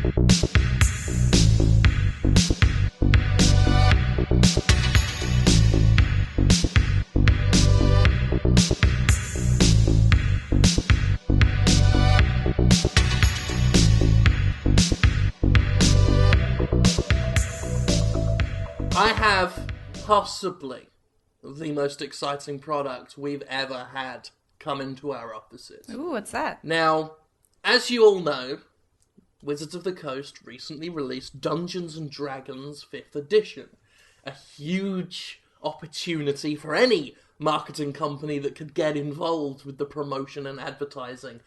I have possibly the most exciting product we've ever had come into our offices. Ooh, what's that? Now, as you all know, Wizards of the Coast recently released Dungeons & Dragons 5th edition. A huge opportunity for any marketing company that could get involved with the promotion and advertising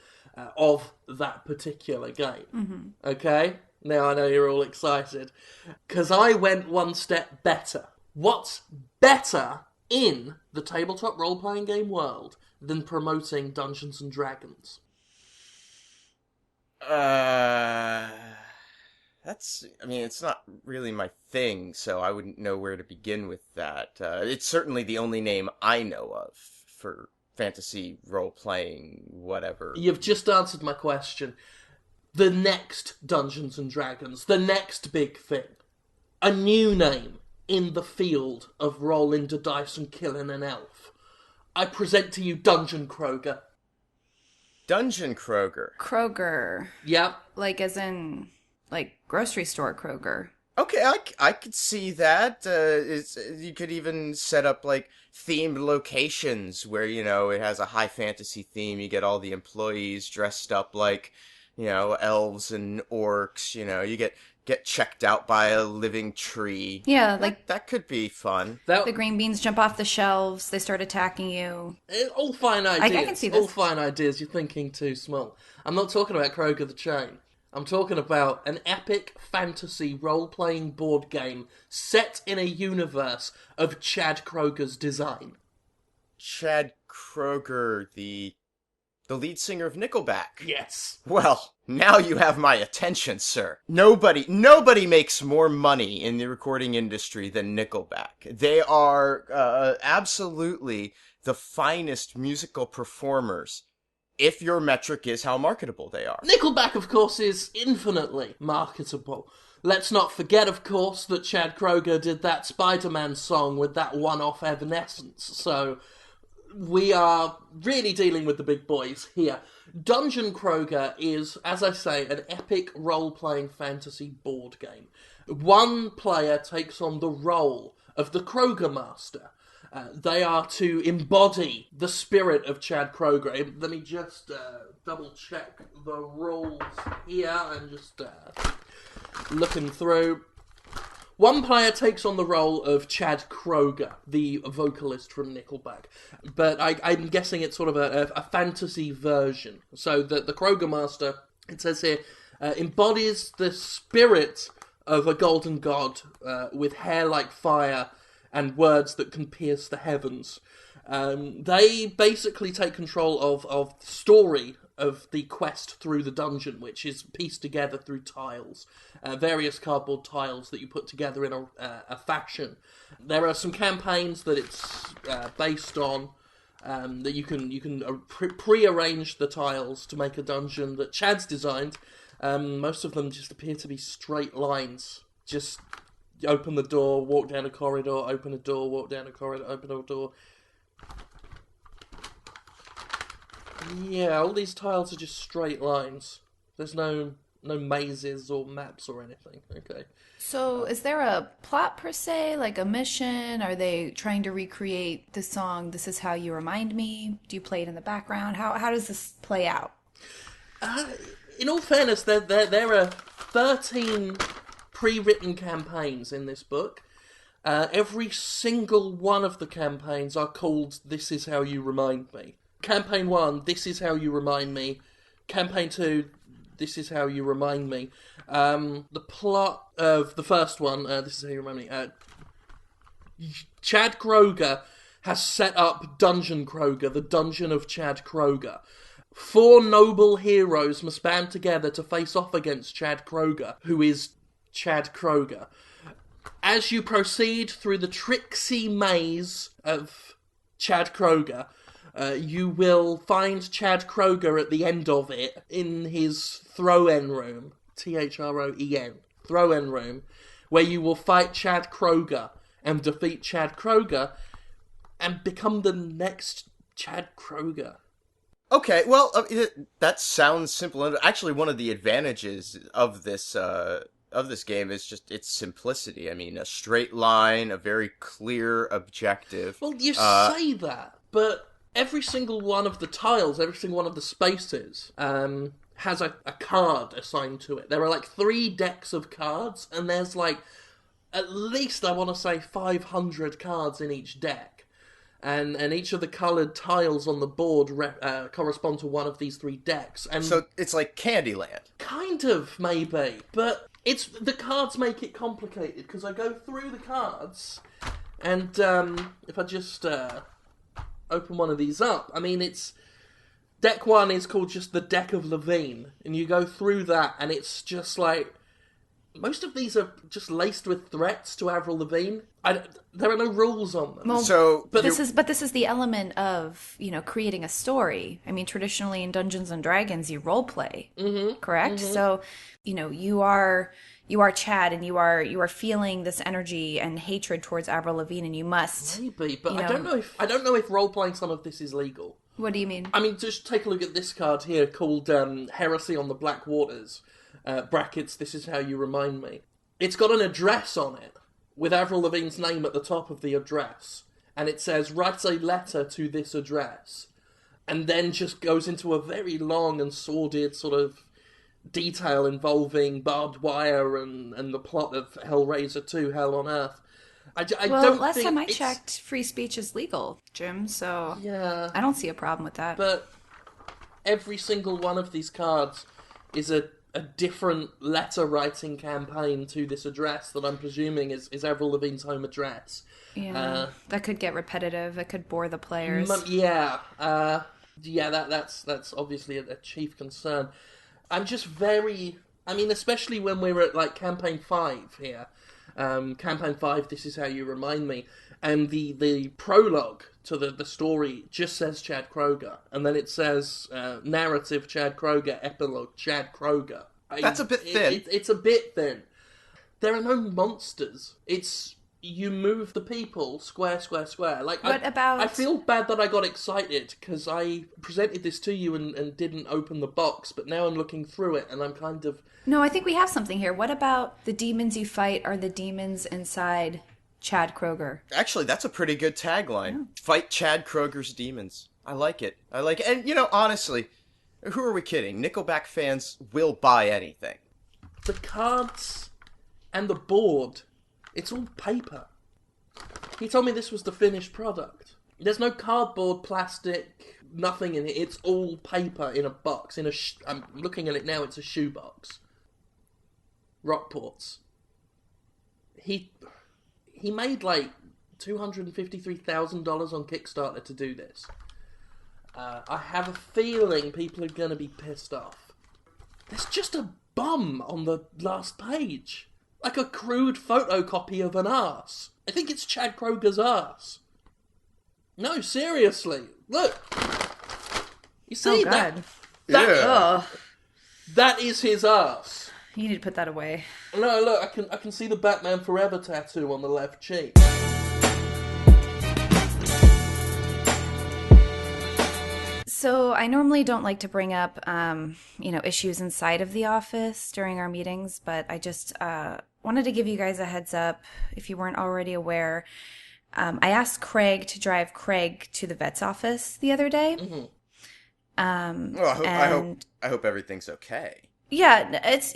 of that particular game. Mm-hmm. Okay? Now I know you're all excited. Because I went one step better. What's better in the tabletop role-playing game world than promoting Dungeons & Dragons? It's not really my thing, so I wouldn't know where to begin with that. It's certainly the only name I know of for fantasy role-playing, whatever. You've just answered my question. The next Dungeons & Dragons, the next big thing. A new name in the field of rolling the dice and killing an elf. I present to you DungeonKroeger. DungeonKroeger. Kroeger. Yep. Like as in, grocery store Kroeger. Okay, I could see that. You could even set up, themed locations where, it has a high fantasy theme. You get all the employees dressed up like, elves and orcs. You get checked out by a living tree. Yeah, that could be fun. The green beans jump off the shelves. They start attacking you. All fine ideas. I can see this. All fine ideas. You're thinking too small. I'm not talking about Kroeger the Chain. I'm talking about an epic fantasy role-playing board game set in a universe of Chad Kroeger's design. Chad Kroeger, the lead singer of Nickelback. Yes. Well, now you have my attention, sir. Nobody makes more money in the recording industry than Nickelback. They are absolutely the finest musical performers, if your metric is how marketable they are. Nickelback, of course, is infinitely marketable. Let's not forget, of course, that Chad Kroeger did that Spider-Man song with that one-off Evanescence, so we are really dealing with the big boys here. DungeonKroeger is, as I say, an epic role-playing fantasy board game. One player takes on the role of the Kroeger Master. They are to embody the spirit of Chad Kroeger. Let me just double-check the rules here. I'm just looking through. One player takes on the role of Chad Kroeger, the vocalist from Nickelback. But I'm guessing it's sort of a fantasy version. So the Kroeger Master, it says here, embodies the spirit of a golden god with hair like fire and words that can pierce the heavens. They basically take control of the story of the quest through the dungeon, which is pieced together through tiles, various cardboard tiles that you put together in a fashion. There are some campaigns that it's based on, that you can pre-arrange the tiles to make a dungeon that Chad's designed. Most of them just appear to be straight lines. Just open the door, walk down a corridor, open a door, walk down a corridor, open a door. Yeah, all these tiles are just straight lines. There's no mazes or maps or anything. Okay. So is there a plot per se, like a mission? Are they trying to recreate the song, This Is How You Remind Me? Do you play it in the background? How does this play out? In all fairness, there are 13 pre-written campaigns in this book. Every single one of the campaigns are called This Is How You Remind Me. Campaign 1, This Is How You Remind Me. Campaign 2, This Is How You Remind Me. The plot of the first one, This Is How You Remind Me. Chad Kroeger has set up DungeonKroeger, the Dungeon of Chad Kroeger. 4 noble heroes must band together to face off against Chad Kroeger, who is Chad Kroeger. As you proceed through the tricksy maze of Chad Kroeger, you will find Chad Kroeger at the end of it in his throw-in room THROEN, throw-in room, where you will fight Chad Kroeger and defeat Chad Kroeger and become the next Chad Kroeger. Okay, well, that sounds simple. And actually, one of the advantages of this game is just its simplicity. I mean, a straight line, a very clear objective. Well, you say that, but every single one of the tiles, every single one of the spaces, has a card assigned to it. There are like 3 decks of cards, and there's like at least, I want to say, 500 cards in each deck. And each of the coloured tiles on the board correspond to one of these 3 decks. And so it's like Candyland. Kind of, maybe. But the cards make it complicated, because I go through the cards, and if I just open one of these up, I mean, deck 1 is called just the Deck of Levine, and you go through that, and it's just like, most of these are just laced with threats to Avril Lavigne. There are no rules on them. Well, but this is the element of, creating a story. I mean, traditionally in Dungeons and Dragons, you role play, correct? Mm-hmm. So, you are Chad, and you are feeling this energy and hatred towards Avril Lavigne, and you must. Maybe, but I don't know if role playing some of this is legal. What do you mean? I mean, just take a look at this card here called Heresy on the Black Waters. Brackets, this is how you remind me. It's got an address on it, with Avril Lavigne's name at the top of the address. And it says, write a letter to this address. And then just goes into a very long and sordid sort of detail involving barbed wire and the plot of Hellraiser 2, Hell on Earth. Last time I checked, free speech is legal, Jim, so yeah, I don't see a problem with that. But every single one of these cards is a different letter-writing campaign to this address that I'm presuming is Avril Lavigne's home address. Yeah, that could get repetitive. It could bore the players. That's obviously a chief concern. I'm just especially when we're at, like, Campaign 5 here. Campaign 5, This Is How You Remind Me. And the prologue to the story just says Chad Kroeger. And then it says, narrative Chad Kroeger, epilogue Chad Kroeger. That's a bit thin. It's a bit thin. There are no monsters. You move the people square, square, square. Like, I feel bad that I got excited, because I presented this to you and didn't open the box, but now I'm looking through it, and I'm kind of... No, I think we have something here. What about the demons you fight are the demons inside Chad Kroeger? Actually, that's a pretty good tagline. Yeah. Fight Chad Kroeger's demons. I like it. And, honestly, who are we kidding? Nickelback fans will buy anything. The cards and the board, it's all paper. He told me this was the finished product. There's no cardboard, plastic, nothing in it. It's all paper in a box. I'm looking at it now, it's a shoebox. Rockports. He made like $253,000 on Kickstarter to do this. I have a feeling people are going to be pissed off. There's just a bum on the last page. Like a crude photocopy of an arse. I think it's Chad Kroeger's arse. No, seriously. Look. You see that? That is his arse. You need to put that away. No, look, I can see the Batman Forever tattoo on the left cheek. So I normally don't like to bring up, issues inside of the office during our meetings, but I just wanted to give you guys a heads up if you weren't already aware. I asked Craig to drive Craig to the vet's office the other day. Mm-hmm. I hope everything's okay. Yeah, it's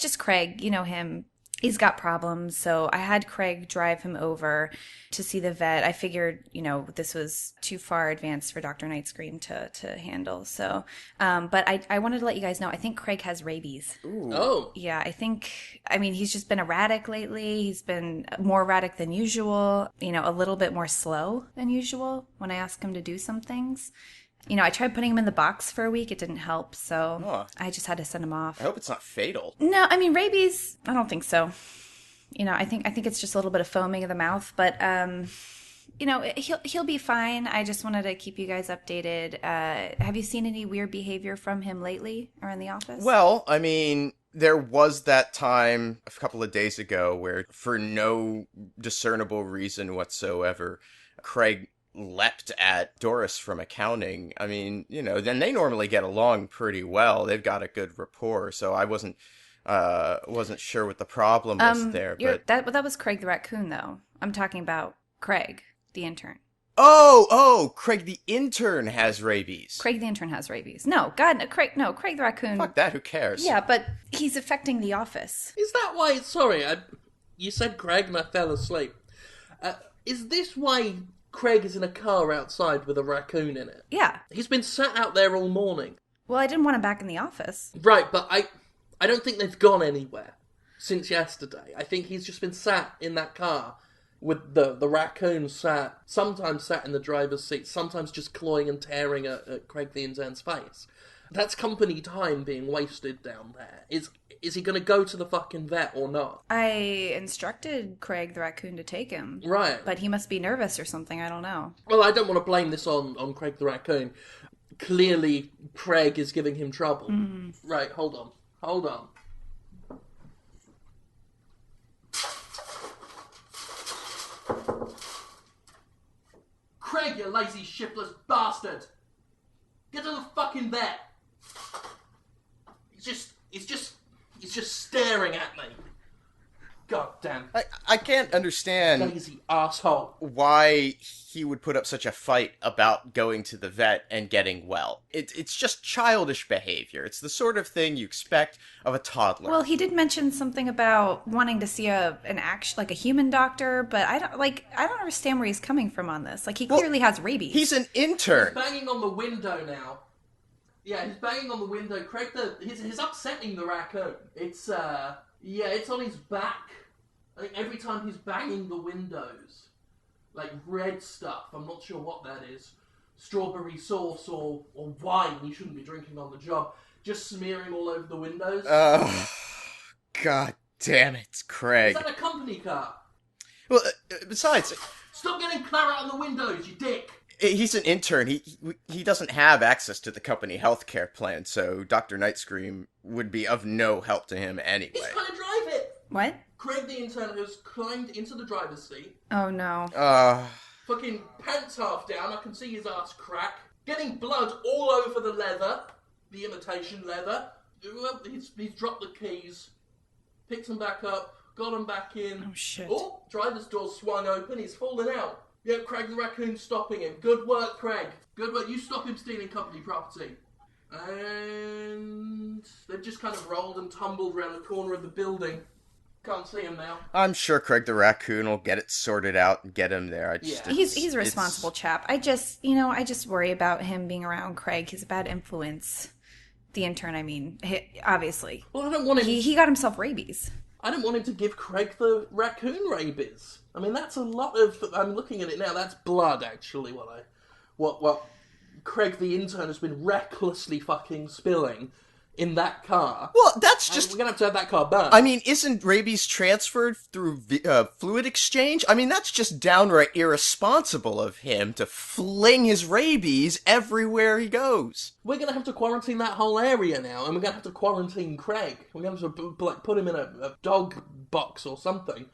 just Craig, him. He's got problems, so I had Craig drive him over to see the vet. I figured, this was too far advanced for Dr. Nightscream to handle. So, but I wanted to let you guys know, I think Craig has rabies. Ooh. Oh. Yeah, he's just been erratic lately. He's been more erratic than usual, a little bit more slow than usual when I ask him to do some things. I tried putting him in the box for a week. It didn't help, so I just had to send him off. I hope it's not fatal. No, rabies, I don't think so. I think it's just a little bit of foaming of the mouth, but, he'll be fine. I just wanted to keep you guys updated. Have you seen any weird behavior from him lately or in the office? Well, There was that time a couple of days ago where, for no discernible reason whatsoever, Craig leapt at Doris from accounting. I mean, then they normally get along pretty well. They've got a good rapport, so I wasn't sure what the problem was there. But that was Craig the raccoon, though. I'm talking about Craig, the intern. Oh, Craig the intern has rabies. Craig the intern has rabies. No, God, no, Craig the raccoon. Fuck that, who cares? Yeah, but he's affecting the office. Is that why? Sorry, you said Craig and I fell asleep. Is this why Craig is in a car outside with a raccoon in it? Yeah. He's been sat out there all morning. Well, I didn't want him back in the office. Right, but I don't think they've gone anywhere since yesterday. I think he's just been sat in that car with the raccoon sometimes sat in the driver's seat, sometimes just clawing and tearing at Craig the intern's face. That's company time being wasted down there. Is he going to go to the fucking vet or not? I instructed Craig the raccoon to take him. Right. But he must be nervous or something, I don't know. Well, I don't want to blame this on Craig the raccoon. Clearly, Craig is giving him trouble. Mm. Right, hold on. Craig, you lazy, shiftless bastard! Get to the fucking vet! He's just staring at me. God damn. I can't understand lazy asshole. Why he would put up such a fight about going to the vet and getting well. It's just childish behavior. It's the sort of thing you expect of a toddler. Well, he did mention something about wanting to see a human doctor, but I don't understand where he's coming from on this. Like, he clearly has rabies. He's an intern. He's banging on the window now. Yeah, he's banging on the window. Craig, he's upsetting the raccoon. It's on his back. I think every time he's banging the windows, like red stuff, I'm not sure what that is, strawberry sauce or wine you shouldn't be drinking on the job, just smearing all over the windows. Oh, God damn it, Craig. Is that a company car? Well, besides... Stop getting claret on the windows, you dick! He's an intern. He doesn't have access to the company healthcare plan, so Dr. Nightscream would be of no help to him anyway. He's trying to drive it! What? Craig the intern has climbed into the driver's seat. Oh, no. Fucking pants half down, I can see his ass crack. Getting blood all over the leather. The imitation leather. He's dropped the keys. Picked them back up. Got them back in. Oh, shit. Oh, driver's door swung open. He's fallen out. Yep, Craig the raccoon's stopping him. Good work, Craig. Good work. You stop him stealing company property. And they've just kind of rolled and tumbled around the corner of the building. Can't see him now. I'm sure Craig the raccoon will get it sorted out and get him there. He's a responsible chap. I just worry about him being around Craig. He's a bad influence. The intern, I mean, obviously. Well, I don't want him. He got himself rabies. I don't want him to give Craig the raccoon rabies. I mean, that's a lot of... I'm looking at it now. That's blood, actually, what Craig the intern has been recklessly fucking spilling in that car. Well, that's just... We're going to have that car burned. I mean, isn't rabies transferred through fluid exchange? I mean, that's just downright irresponsible of him to fling his rabies everywhere he goes. We're going to have to quarantine that whole area now, and we're going to have to quarantine Craig. We're going to have to put him in a dog box or something.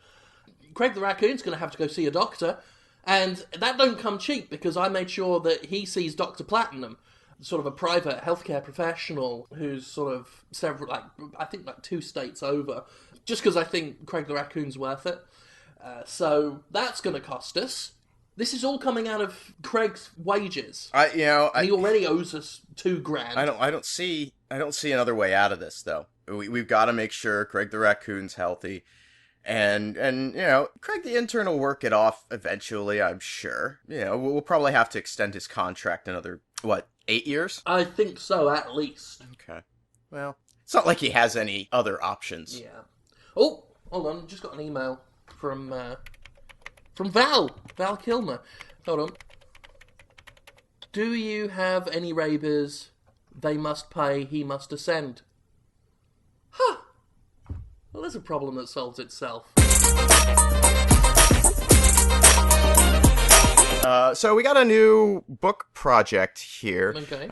Craig the raccoon's going to have to go see a doctor, and that don't come cheap, because I made sure that he sees Dr. Platinum, sort of a private healthcare professional who's sort of I think 2 states over, just because I think Craig the raccoon's worth it. So that's going to cost us. This is all coming out of Craig's wages. He already owes us $2,000. I don't see another way out of this, though. We've got to make sure Craig the raccoon's healthy. And Craig the intern will work it off eventually, I'm sure. We'll probably have to extend his contract another, 8 years? I think so, at least. Okay. Well, it's not like he has any other options. Yeah. Oh, hold on. Just got an email from Val Kilmer. Hold on. Do you have any rabies? They must pay, he must ascend. Huh. Well, there's a problem that solves itself. So we got a new book project here. Okay.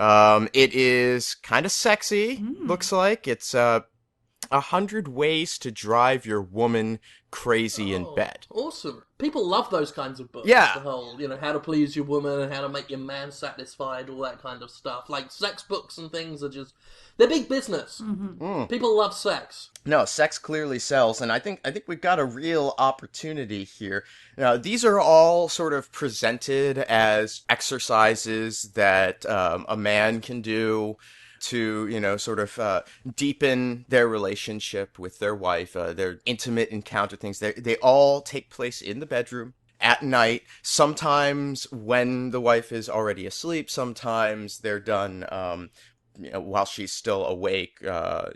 It is kind of sexy, looks like. It's 100 Ways to Drive Your Woman Crazy in Bed. Awesome. People love those kinds of books. Yeah. The whole, how to please your woman and how to make your man satisfied, all that kind of stuff. Like, sex books and things are just... They're big business. People love sex. No, sex clearly sells, and I think we've got a real opportunity here. Now, these are all sort of presented as exercises that a man can do to, sort of deepen their relationship with their wife, their intimate encounter things. They all take place in the bedroom at night, sometimes when the wife is already asleep, sometimes they're done while she's still awake,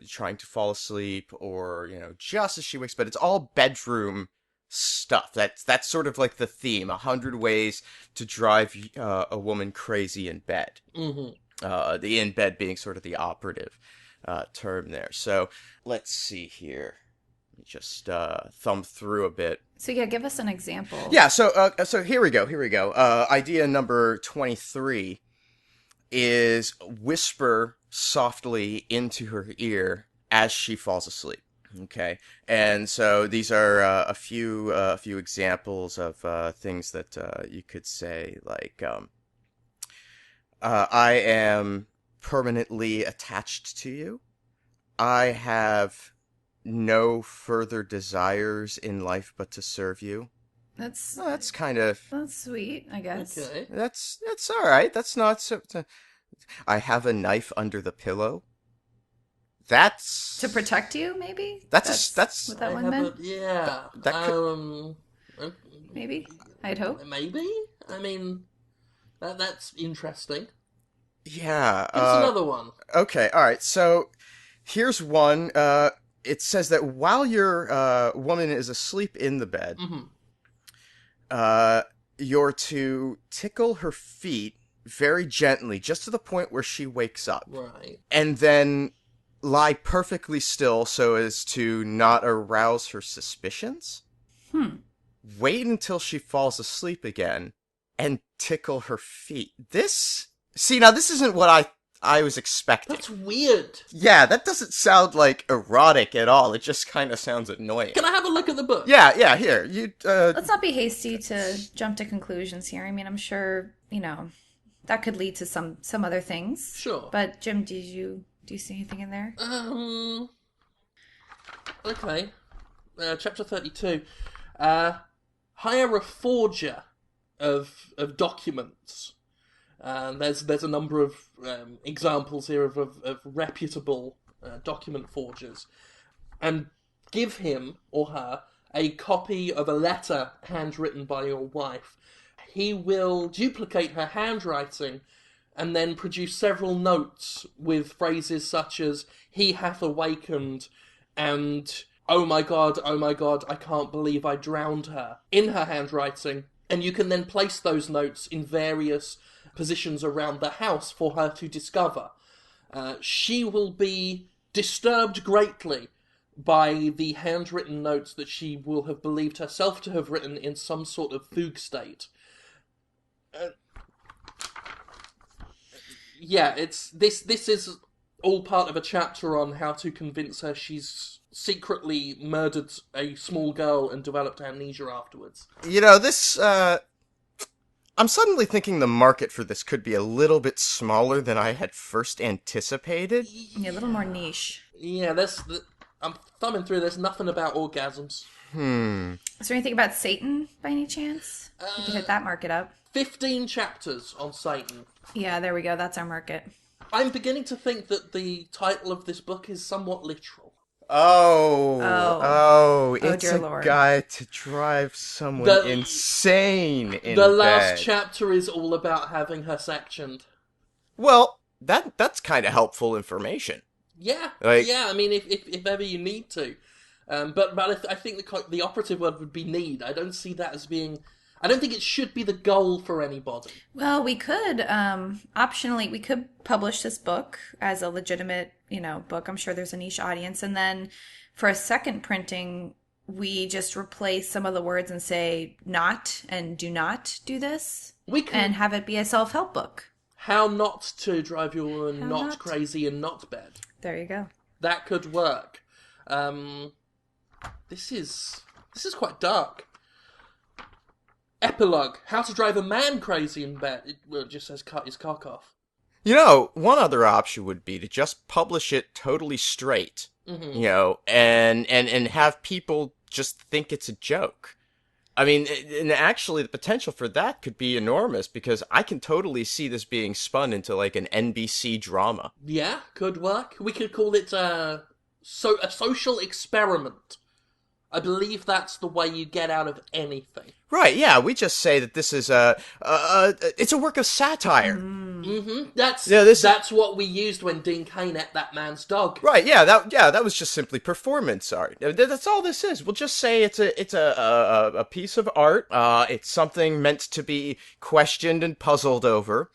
trying to fall asleep, or, just as she wakes. But it's all bedroom stuff. That's sort of like the theme, 100 Ways to Drive a Woman Crazy in Bed. The in bed being sort of the operative term there. So let's see here. Let me just thumb through a bit. So yeah, give us an example. Yeah, so here we go. Idea number 23 is whisper softly into her ear as she falls asleep. Okay, and so these are a few examples of things that you could say, like, I am permanently attached to you. I have no further desires in life but to serve you. That's kind of... That's sweet, I guess. Okay. That's all right. That's not so... I have a knife under the pillow. That's... To protect you, maybe? That's what that one meant? That could... Maybe? I'd hope. Maybe? I mean, that's interesting. Yeah. Give us another one. Okay, all right. So here's one. It says that while your woman is asleep in the bed, you're to tickle her feet very gently, just to the point where she wakes up. Right. And then lie perfectly still so as to not arouse her suspicions. Wait until she falls asleep again and tickle her feet. Now this isn't what I was expecting. That's weird. Yeah, that doesn't sound like erotic at all. It just kind of sounds annoying. Can I have a look at the book? Yeah, here. You Let's not be hasty to jump to conclusions here. I mean, I'm sure, that could lead to some other things. Sure. But Jim, do you see anything in there? Okay. Chapter 32. Hire a forger of documents. There's a number of examples here of reputable document forgers, and give him or her a copy of a letter handwritten by your wife. He will duplicate her handwriting and then produce several notes with phrases such as "he hath awakened" and oh my god, I can't believe I drowned her" in her handwriting, and you can then place those notes in various positions around the house for her to discover. She will be disturbed greatly by the handwritten notes that she will have believed herself to have written in some sort of fugue state. This is all part of a chapter on how to convince her she's secretly murdered a small girl and developed amnesia afterwards. This I'm suddenly thinking the market for this could be a little bit smaller than I had first anticipated. Yeah, a little more niche. Yeah, I'm thumbing through. There's nothing about orgasms. Is there anything about Satan, by any chance? We could hit that market up. 15 chapters on Satan. Yeah, there we go. That's our market. I'm beginning to think that the title of this book is somewhat literal. It's dear a Lord. guide to drive someone insane in The bed. last chapter is all about having her sectioned. Well, that's kind of helpful information. Yeah, Like- yeah. I mean, if ever you need to, but I think the operative word would be need. I don't see that as being. I don't think it should be the goal for anybody. Well, we could, optionally, we could publish this book as a legitimate, book. I'm sure there's a niche audience. And then for a second printing, we just replace some of the words and say not and do not do this. We can and have it be a self-help book. How not to drive your woman How not not- crazy and not bed. There you go. That could work. This is quite dark. Epilogue: How to drive a man crazy in bed. It just says cut his cock off. You know, one other option would be to just publish it totally straight. You know, and have people just think it's a joke. I mean, and actually the potential for that could be enormous, because I can totally see this being spun into like an NBC drama. Yeah, could work. We could call it a social experiment. I believe that's the way you get out of anything. Right, yeah, we just say that this is it's a work of satire. That's what we used when Dean Cain ate that man's dog. Right, that was just simply performance art. That's all this is. We'll just say it's a piece of art. It's something meant to be questioned and puzzled over.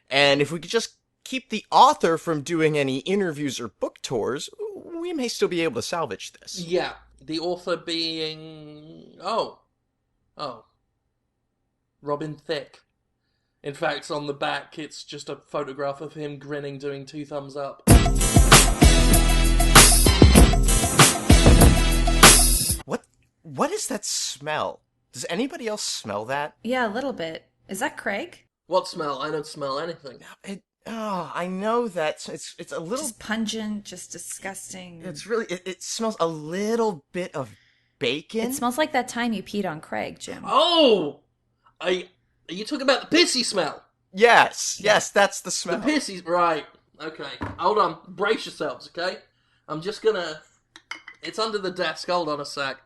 And if we could just keep the author from doing any interviews or book tours, we may still be able to salvage this. Yeah, the author being... Oh. Robin Thicke. In fact, on the back, it's just a photograph of him grinning, doing 2 thumbs up. What is that smell? Does anybody else smell that? Yeah, a little bit. Is that Craig? What smell? I don't smell anything. I know that it's a little... Just pungent, just disgusting. It's really... It smells a little bit of bacon. It smells like that time you peed on Craig, Jim. Oh! Are you talking about the pissy smell? Yes, that's the smell. The pissy... Right. Okay. Hold on. Brace yourselves, okay? I'm just gonna... It's under the desk. Hold on a sec.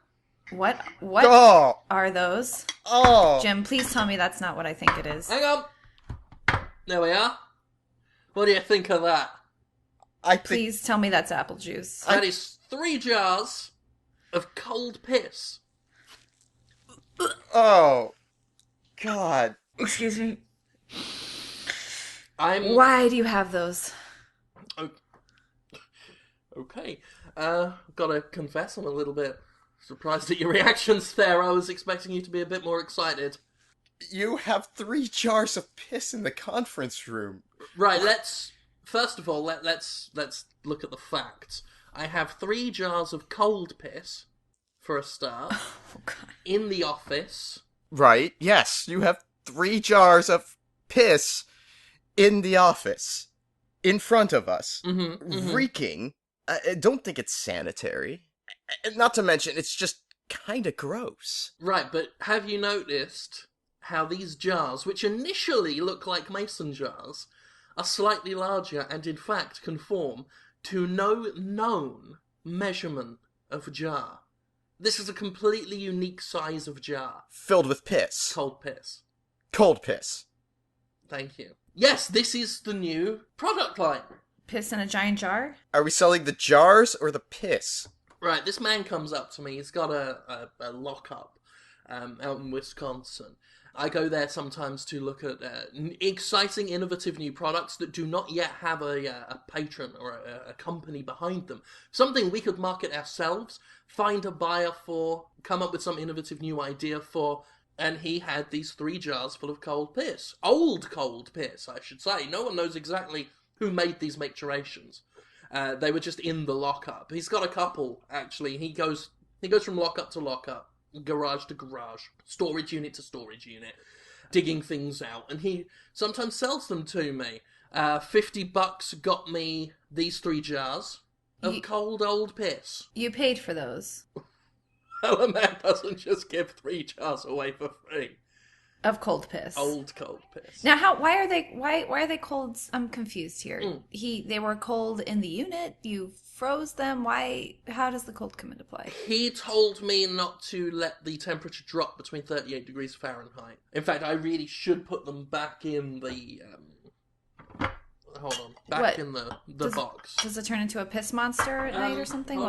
What Oh! are those? Oh! Jim, please tell me that's not what I think it is. Hang on. There we are. What do you think of that? Please tell me that's apple juice. That is 3 jars of cold piss. Oh. God. Excuse me. I'm... Why do you have those? Okay. Gotta confess, I'm a little bit surprised at your reactions there. I was expecting you to be a bit more excited. You have 3 jars of piss in the conference room. Right, first of all, let's look at the facts. I have 3 jars of cold piss, for a start, in the office. Right, yes, you have 3 jars of piss in the office, in front of us, reeking. I don't think it's sanitary. Not to mention, it's just kind of gross. Right, but have you noticed how these jars, which initially look like mason jars, are slightly larger and in fact conform to no known measurement of jar? This is a completely unique size of jar. Filled with piss. Cold piss. Cold piss. Thank you. Yes, this is the new product line. Piss in a giant jar? Are we selling the jars or the piss? Right, this man comes up to me. He's got a lockup out in Wisconsin. I go there sometimes to look at exciting, innovative new products that do not yet have a patron or a company behind them. Something we could market ourselves, find a buyer for, come up with some innovative new idea for, and he had these 3 jars full of cold piss. Old cold piss, I should say. No one knows exactly who made these micturations. They were just in the lockup. He's got a couple, actually. He goes from lockup to lockup, garage to garage, storage unit to storage unit, digging things out, and he sometimes sells them to me. $50 got me these 3 jars of cold old piss. You paid for those. Well, a man doesn't just give 3 jars away for free. Of cold piss. Old cold piss. Now, why are they cold? I'm confused here. They were cold in the unit. You froze them. Why? How does the cold come into play? He told me not to let the temperature drop between 38 degrees Fahrenheit. In fact, I really should put them back in the in the box. Does it turn into a piss monster at night or something?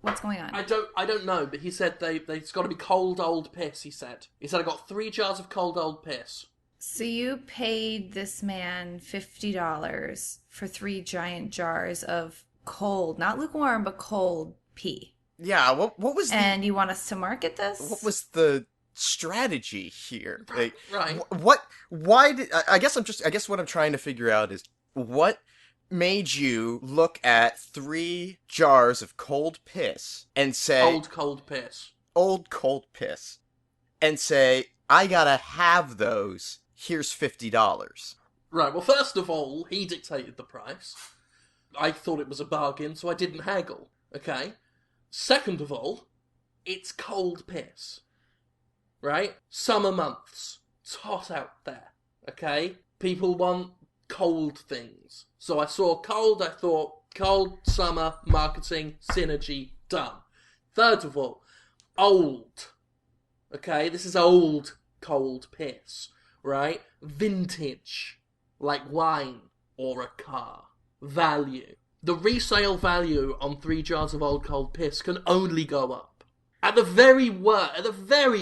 What's going on? I don't know, but he said it's got to be cold old piss. He said I got 3 jars of cold old piss. So you paid this man $50 for 3 giant jars of cold, not lukewarm, but cold pee. Yeah. What was? And you want us to market this? What was the strategy here? Right. Why did? I guess what I'm trying to figure out is what made you look at 3 jars of cold piss and say... Old cold piss. Old cold piss. And say, I gotta have those. Here's $50. Right, well, first of all, he dictated the price. I thought it was a bargain, so I didn't haggle, okay? Second of all, it's cold piss. Right? Summer months. It's hot out there, okay? People want cold things. So I saw cold, I thought, cold, summer, marketing, synergy, done. Third of all, old. Okay, this is old cold piss, right? Vintage, like wine or a car. Value. The resale value on 3 jars of old cold piss can only go up. At the very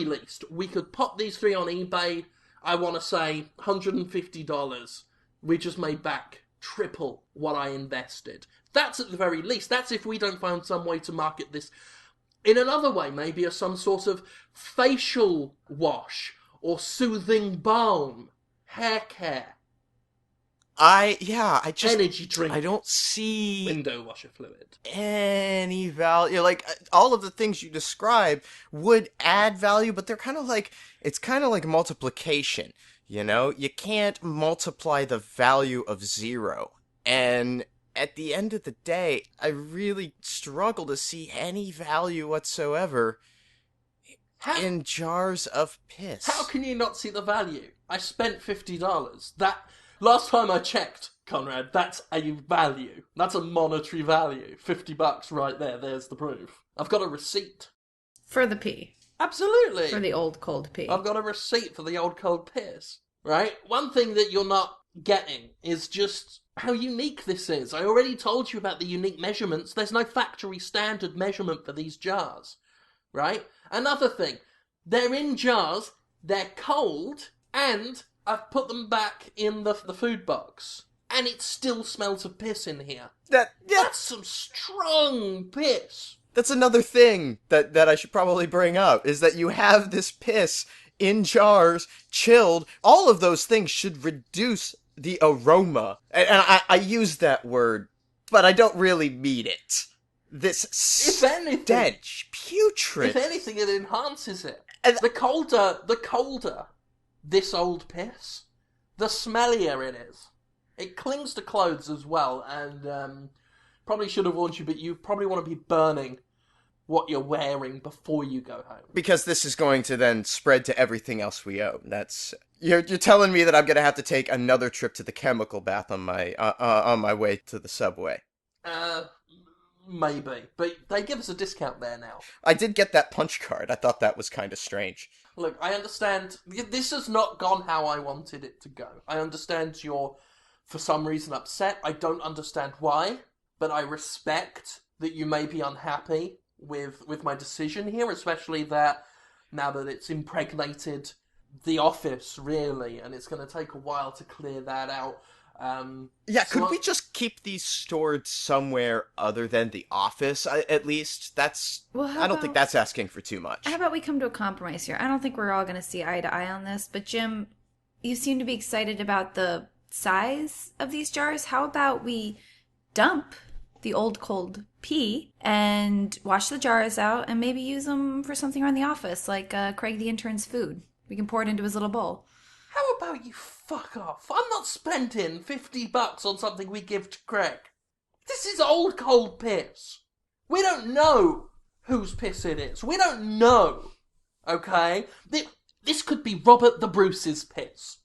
least, we could pop these 3 on eBay. I want to say $150. We just made back triple what I invested. That's at the very least. That's if we don't find some way to market this in another way, maybe as some sort of facial wash or soothing balm, hair care. Energy drink. I don't see window washer fluid. Any value. Like, all of the things you describe would add value, but they're kind of like, it's kind of like multiplication, you know? You can't multiply the value of 0. And at the end of the day, I really struggle to see any value whatsoever in jars of piss. How can you not see the value? I spent $50. Last time I checked, Conrad, that's a value. That's a monetary value. $50 right there. There's the proof. I've got a receipt. For the pee. Absolutely. For the old cold pee. I've got a receipt for the old cold piss. Right? One thing that you're not getting is just how unique this is. I already told you about the unique measurements. There's no factory standard measurement for these jars. Right? Another thing. They're in jars, they're cold, and I've put them back in the food box. And it still smells of piss in here. That's some strong piss. That's another thing that I should probably bring up, is that you have this piss in jars, chilled. All of those things should reduce the aroma. And I use that word, but I don't really mean it. This stench, putrid. If anything, it enhances it. And the colder this old piss, the smellier it is. It clings to clothes as well, and probably should have warned you, but you probably want to be burning what you're wearing before you go home. Because this is going to then spread to everything else we own. That's you're telling me that I'm going to have to take another trip to the chemical bath on my way to the subway. Maybe, but they give us a discount there now. I did get that punch card. I thought that was kind of strange. Look, I understand. This has not gone how I wanted it to go. I understand you're, for some reason, upset. I don't understand why, but I respect that you may be unhappy with my decision here, especially that now that it's impregnated the office, really, and it's going to take a while to clear that out. Could we just keep these stored somewhere other than the office, at least? I don't think that's asking for too much. How about we come to a compromise here? I don't think we're all going to see eye to eye on this, but Jim, you seem to be excited about the size of these jars. How about we dump the old cold pee and wash the jars out and maybe use them for something around the office, like Craig the intern's food. We can pour it into his little bowl. How about you fuck off? I'm not spending $50 on something we give to Craig. This is old cold piss. We don't know whose piss it is. We don't know. Okay? This could be Robert the Bruce's piss.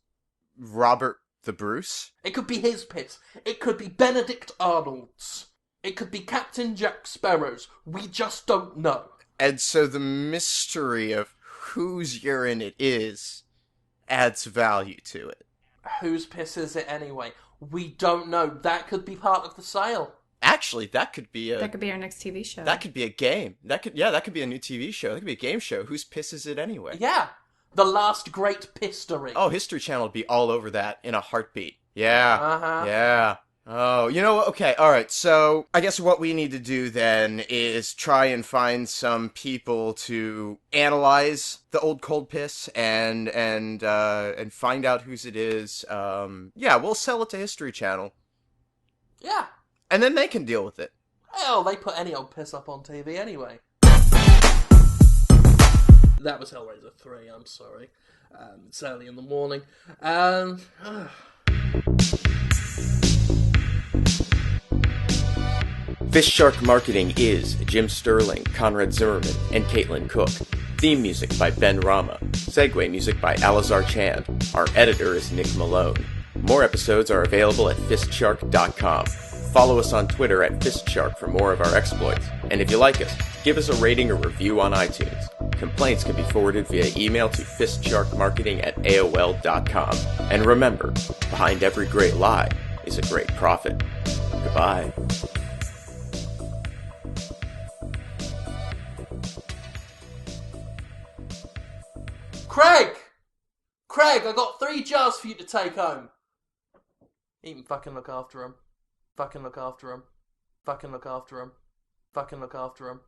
Robert the Bruce? It could be his piss. It could be Benedict Arnold's. It could be Captain Jack Sparrow's. We just don't know. And so the mystery of whose urine it is adds value to it. Whose piss is it anyway? We don't know. That could be part of the sale. Actually, that could be our next TV show. That could be a game. That could be a new TV show. That could be a game show. Whose piss is it anyway? Yeah. The Last Great Pistory. Oh, History Channel would be all over that in a heartbeat. Yeah. Uh-huh. Yeah. Oh, you know what? Okay, alright, so I guess what we need to do then is try and find some people to analyze the old cold piss and find out whose it is. We'll sell it to History Channel. Yeah. And then they can deal with it. Hell, they put any old piss up on TV anyway. That was Hellraiser 3, I'm sorry. It's early in the morning. FistShark Marketing is Jim Sterling, Conrad Zimmerman, and Caitlin Cook. Theme music by Ben Rama. Segue music by Alizar Chand. Our editor is Nick Malone. More episodes are available at fistshark.com. Follow us on Twitter at FistShark for more of our exploits. And if you like us, give us a rating or review on iTunes. Complaints can be forwarded via email to fistsharkmarketing@aol.com. And remember, behind every great lie is a great profit. Goodbye. Craig, I got 3 jars for you to take home. Even fucking look after him. Fucking look after him. Fucking look after him. Fucking look after him.